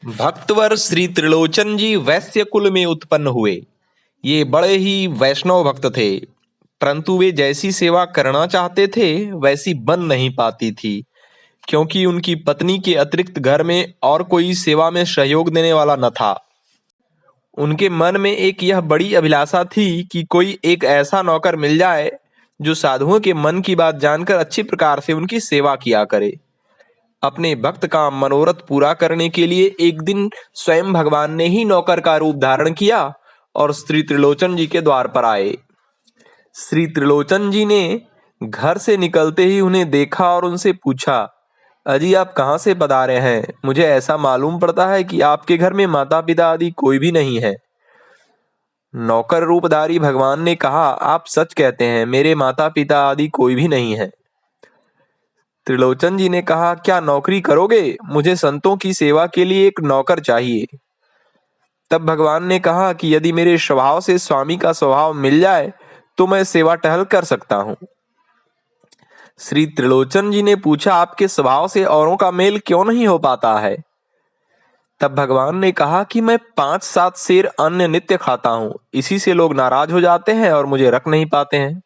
भक्तवर श्री त्रिलोचन जी वैश्य कुल में उत्पन्न हुए। ये बड़े ही वैष्णव भक्त थे, परंतु वे जैसी सेवा करना चाहते थे वैसी बन नहीं पाती थी, क्योंकि उनकी पत्नी के अतिरिक्त घर में और कोई सेवा में सहयोग देने वाला न था। उनके मन में एक यह बड़ी अभिलाषा थी कि कोई एक ऐसा नौकर मिल जाए जो साधुओं के मन की बात जानकर अच्छी प्रकार से उनकी सेवा किया करे। अपने भक्त का मनोरथ पूरा करने के लिए एक दिन स्वयं भगवान ने ही नौकर का रूप धारण किया और श्री त्रिलोचन जी के द्वार पर आए। श्री त्रिलोचन जी ने घर से निकलते ही उन्हें देखा और उनसे पूछा, अजी आप कहाँ से पधारे हैं? मुझे ऐसा मालूम पड़ता है कि आपके घर में माता पिता आदि कोई भी नहीं है। नौकर रूपधारी भगवान ने कहा, आप सच कहते हैं, मेरे माता पिता आदि कोई भी नहीं है। त्रिलोचन जी ने कहा, क्या नौकरी करोगे? मुझे संतों की सेवा के लिए एक नौकर चाहिए। तब भगवान ने कहा कि यदि मेरे स्वभाव से स्वामी का स्वभाव मिल जाए तो मैं सेवा टहल कर सकता हूं। श्री त्रिलोचन जी ने पूछा, आपके स्वभाव से औरों का मेल क्यों नहीं हो पाता है? तब भगवान ने कहा कि मैं 5-7 सेर अन्न नित्य खाता हूं, इसी से लोग नाराज हो जाते हैं और मुझे रख नहीं पाते हैं।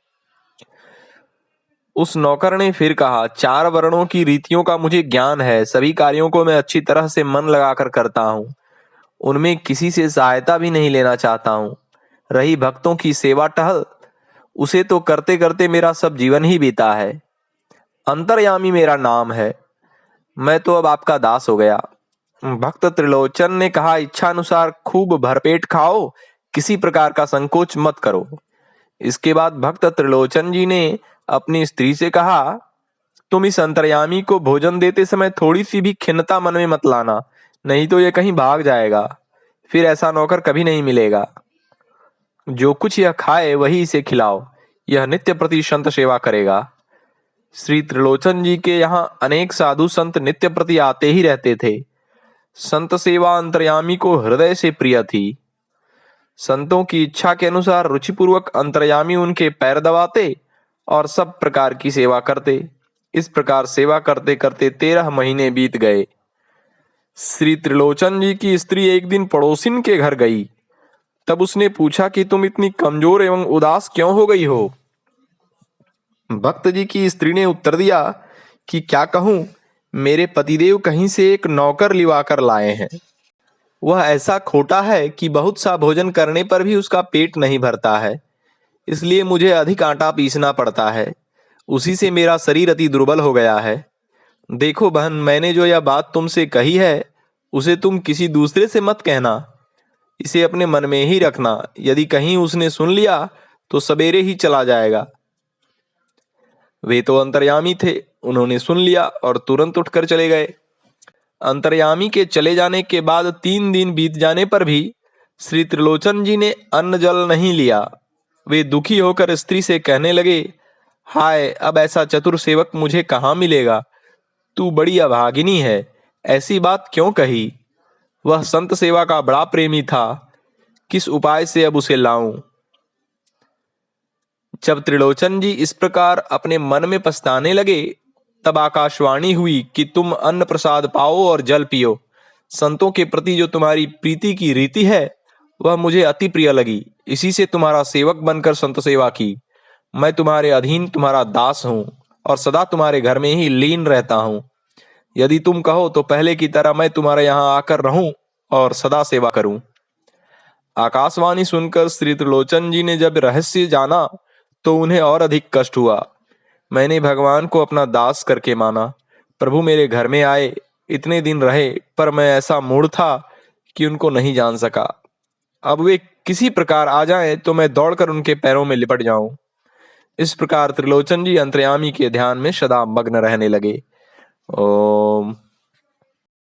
उस नौकर ने फिर कहा, 4 वर्णों की रीतियों का मुझे ज्ञान है, सभी कार्यों को मैं अच्छी तरह से मन लगाकर करता हूं, उनमें किसी से सहायता भी नहीं लेना चाहता हूं। रही भक्तों की सेवा टहल, उसे तो करते करते मेरा सब जीवन ही बीता है। अंतर्यामी मेरा नाम है, मैं तो अब आपका दास हो गया। भक्त त्रिलोचन ने कहा, इच्छा अनुसार खूब भरपेट खाओ, किसी प्रकार का संकोच मत करो। इसके बाद भक्त त्रिलोचन जी ने अपनी स्त्री से कहा, तुम इस अंतर्यामी को भोजन देते समय थोड़ी सी भी खिन्नता मन में मत लाना, नहीं तो यह कहीं भाग जाएगा, फिर ऐसा नौकर कभी नहीं मिलेगा। जो कुछ यह खाए वही इसे खिलाओ, यह नित्य प्रति संत सेवा करेगा। श्री त्रिलोचन जी के यहाँ अनेक साधु संत नित्य प्रति आते ही रहते थे। संत सेवा अंतर्यामी को हृदय से प्रिय थी। संतों की इच्छा के अनुसार रुचिपूर्वक अंतर्यामी उनके पैर दबाते और सब प्रकार की सेवा करते। इस प्रकार सेवा करते करते 13 महीने बीत गए। श्री त्रिलोचन जी की स्त्री एक दिन पड़ोसिन के घर गई। तब उसने पूछा कि तुम इतनी कमजोर एवं उदास क्यों हो गई हो? भक्त जी की स्त्री ने उत्तर दिया कि क्या कहूं, मेरे पतिदेव कहीं से एक नौकर लिवा कर लाए हैं। वह ऐसा खोटा है कि बहुत सा भोजन करने पर भी उसका पेट नहीं भरता है, इसलिए मुझे अधिक आटा पीसना पड़ता है। उसी से मेरा शरीर अति दुर्बल हो गया है। देखो बहन, मैंने जो यह बात तुमसे कही है उसे तुम किसी दूसरे से मत कहना, इसे अपने मन में ही रखना। यदि कहीं उसने सुन लिया तो सवेरे ही चला जाएगा। वे तो अंतर्यामी थे, उन्होंने सुन लिया और तुरंत उठकर चले गए। अंतर्यामी के चले जाने के बाद 3 दिन बीत जाने पर भी श्री त्रिलोचन जी ने अन्न जल नहीं लिया। वे दुखी होकर स्त्री से कहने लगे, हाय, अब ऐसा चतुर सेवक मुझे कहाँ मिलेगा? तू बड़ी अभागिनी है, ऐसी बात क्यों कही? वह संत सेवा का बड़ा प्रेमी था, किस उपाय से अब उसे लाऊं? जब त्रिलोचन जी इस प्रकार अपने मन में पछताने लगे, तब आकाशवाणी हुई कि तुम अन्न प्रसाद पाओ और जल पियो। संतों के प्रति जो तुम्हारी प्रीति की रीति है वह मुझे अति प्रिय लगी, इसी से तुम्हारा सेवक बनकर संत सेवा की। मैं तुम्हारे अधीन तुम्हारा दास हूँ और सदा तुम्हारे घर में ही लीन रहता हूँ। यदि तुम कहो तो पहले की तरह मैं तुम्हारे यहाँ आकर रहूं और सदा सेवा करूं। आकाशवाणी सुनकर श्री त्रिलोचन जी ने जब रहस्य जाना तो उन्हें और अधिक कष्ट हुआ। मैंने भगवान को अपना दास करके माना, प्रभु मेरे घर में आए, इतने दिन रहे, पर मैं ऐसा मूढ़ था कि उनको नहीं जान सका। अब वे किसी प्रकार आ जाएं तो मैं दौड़कर उनके पैरों में लिपट जाऊं। इस प्रकार त्रिलोचन जी अंतर्यामी के ध्यान में सदा मग्न रहने लगे। ओम।